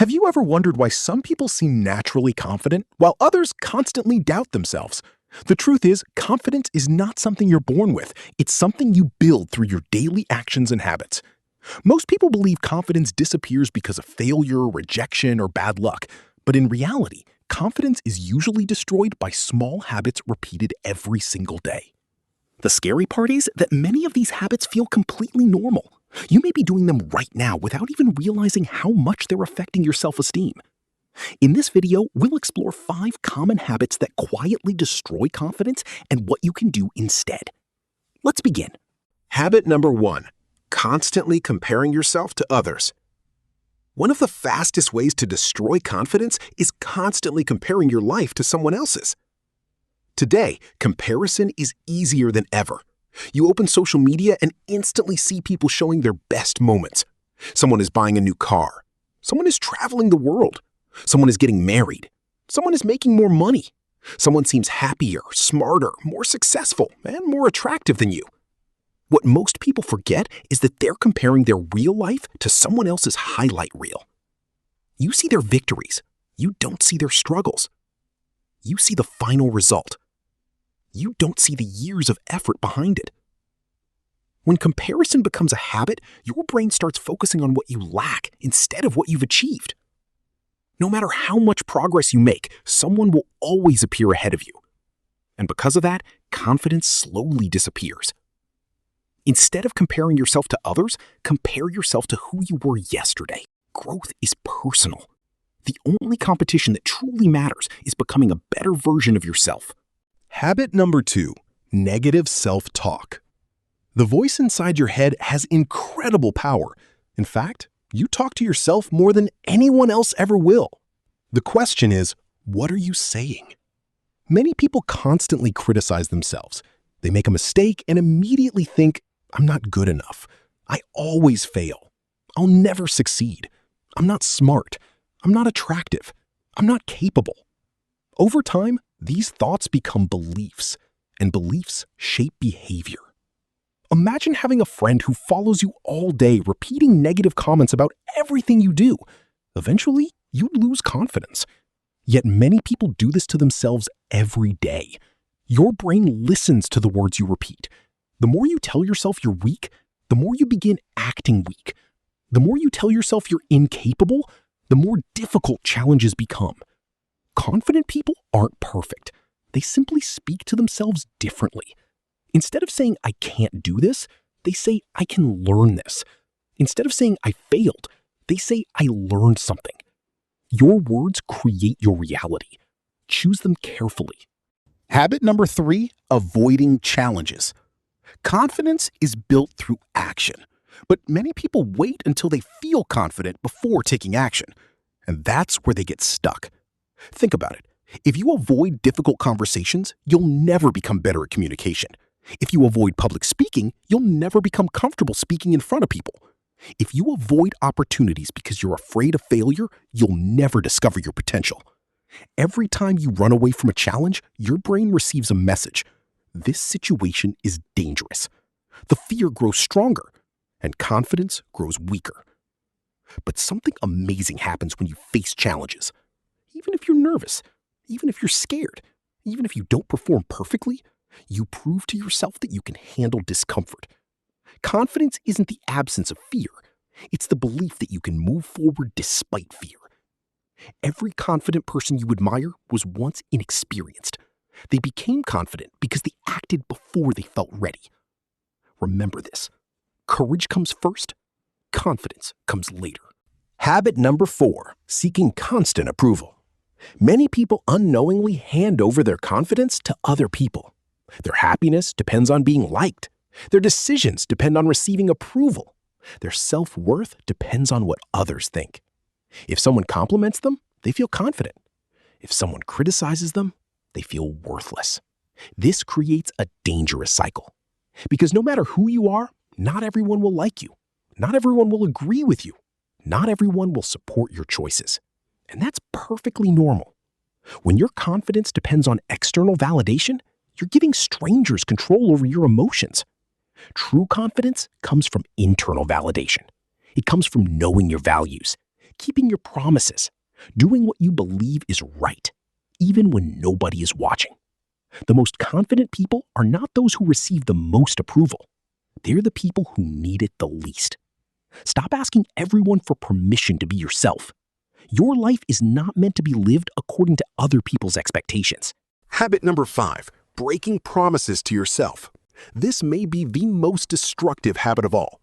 Have you ever wondered why some people seem naturally confident while others constantly doubt themselves? The truth is, confidence is not something you're born with. It's something you build through your daily actions and habits. Most people believe confidence disappears because of failure, rejection, or bad luck. But in reality, confidence is usually destroyed by small habits repeated every single day. The scary part is that many of these habits feel completely normal. You may be doing them right now without even realizing how much they're affecting your self-esteem. In this video, we'll explore 5 common habits that quietly destroy confidence and what you can do instead. Let's begin. Habit number 1, constantly comparing yourself to others. One of the fastest ways to destroy confidence is constantly comparing your life to someone else's. Today, comparison is easier than ever. You open social media and instantly see people showing their best moments. Someone is buying a new car. Someone is traveling the world. Someone is getting married. Someone is making more money. Someone seems happier, smarter, more successful, and more attractive than you. What most people forget is that they're comparing their real life to someone else's highlight reel. You see their victories. You don't see their struggles. You see the final result. You don't see the years of effort behind it. When comparison becomes a habit, your brain starts focusing on what you lack instead of what you've achieved. No matter how much progress you make, someone will always appear ahead of you. And because of that, confidence slowly disappears. Instead of comparing yourself to others, compare yourself to who you were yesterday. Growth is personal. The only competition that truly matters is becoming a better version of yourself. Habit number 2, negative self-talk. The voice inside your head has incredible power. In fact, you talk to yourself more than anyone else ever will. The question is, what are you saying? Many people constantly criticize themselves. They make a mistake and immediately think, I'm not good enough. I always fail. I'll never succeed. I'm not smart. I'm not attractive. I'm not capable. Over time, these thoughts become beliefs, and beliefs shape behavior. Imagine having a friend who follows you all day, repeating negative comments about everything you do. Eventually, you'd lose confidence. Yet many people do this to themselves every day. Your brain listens to the words you repeat. The more you tell yourself you're weak, the more you begin acting weak. The more you tell yourself you're incapable, the more difficult challenges become. Confident people aren't perfect. They simply speak to themselves differently. Instead of saying, I can't do this, they say, I can learn this. Instead of saying, I failed, they say, I learned something. Your words create your reality. Choose them carefully. Habit number 3, avoiding challenges. Confidence is built through action, but many people wait until they feel confident before taking action, and that's where they get stuck. Think about it. If you avoid difficult conversations, you'll never become better at communication. If you avoid public speaking, you'll never become comfortable speaking in front of people. If you avoid opportunities because you're afraid of failure, you'll never discover your potential. Every time you run away from a challenge, your brain receives a message. This situation is dangerous. The fear grows stronger, and confidence grows weaker. But something amazing happens when you face challenges. Even if you're nervous, even if you're scared, even if you don't perform perfectly, you prove to yourself that you can handle discomfort. Confidence isn't the absence of fear. It's the belief that you can move forward despite fear. Every confident person you admire was once inexperienced. They became confident because they acted before they felt ready. Remember this. Courage comes first. Confidence comes later. Habit number 4, seeking constant approval. Many people unknowingly hand over their confidence to other people. Their happiness depends on being liked. Their decisions depend on receiving approval. Their self-worth depends on what others think. If someone compliments them, they feel confident. If someone criticizes them, they feel worthless. This creates a dangerous cycle. Because no matter who you are, not everyone will like you. Not everyone will agree with you. Not everyone will support your choices. And that's perfectly normal. When your confidence depends on external validation, you're giving strangers control over your emotions. True confidence comes from internal validation. It comes from knowing your values, keeping your promises, doing what you believe is right, even when nobody is watching. The most confident people are not those who receive the most approval. They're the people who need it the least. Stop asking everyone for permission to be yourself. Your life is not meant to be lived according to other people's expectations. Habit number 5, breaking promises to yourself. This may be the most destructive habit of all.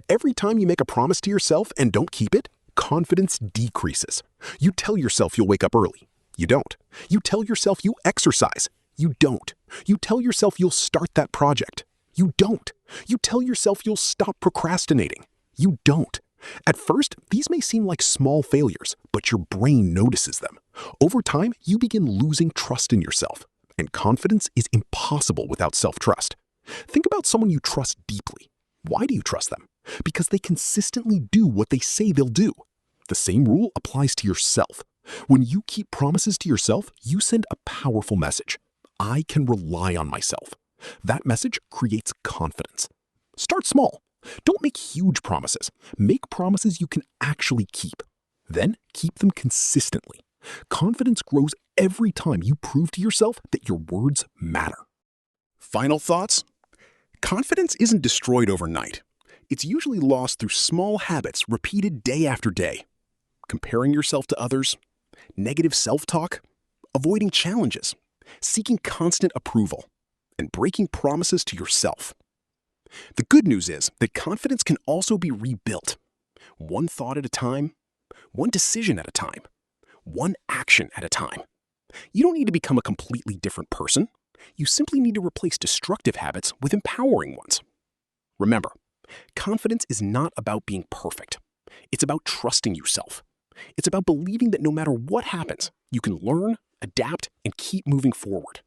Every time you make a promise to yourself and don't keep it, confidence decreases. You tell yourself you'll wake up early. You don't. You tell yourself you exercise. You don't. You tell yourself you'll start that project. You don't. You tell yourself you'll stop procrastinating. You don't. At first, these may seem like small failures, but your brain notices them. Over time, you begin losing trust in yourself, and confidence is impossible without self-trust. Think about someone you trust deeply. Why do you trust them? Because they consistently do what they say they'll do. The same rule applies to yourself. When you keep promises to yourself, you send a powerful message. I can rely on myself. That message creates confidence. Start small. Don't make huge promises. Make promises you can actually keep. Then keep them consistently. Confidence grows every time you prove to yourself that your words matter. Final thoughts? Confidence isn't destroyed overnight. It's usually lost through small habits repeated day after day. Comparing yourself to others, negative self-talk, avoiding challenges, seeking constant approval, and breaking promises to yourself. The good news is that confidence can also be rebuilt. One thought at a time, one decision at a time, one action at a time. You don't need to become a completely different person. You simply need to replace destructive habits with empowering ones. Remember, confidence is not about being perfect. It's about trusting yourself. It's about believing that no matter what happens, you can learn, adapt, and keep moving forward.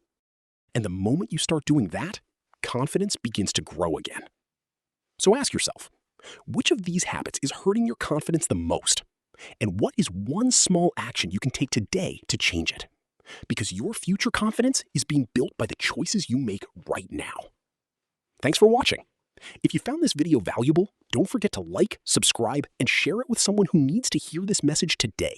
And the moment you start doing that, confidence begins to grow again. So ask yourself, which of these habits is hurting your confidence the most? And what is one small action you can take today to change it? Because your future confidence is being built by the choices you make right now. Thanks for watching. If you found this video valuable, don't forget to like, subscribe, and share it with someone who needs to hear this message today.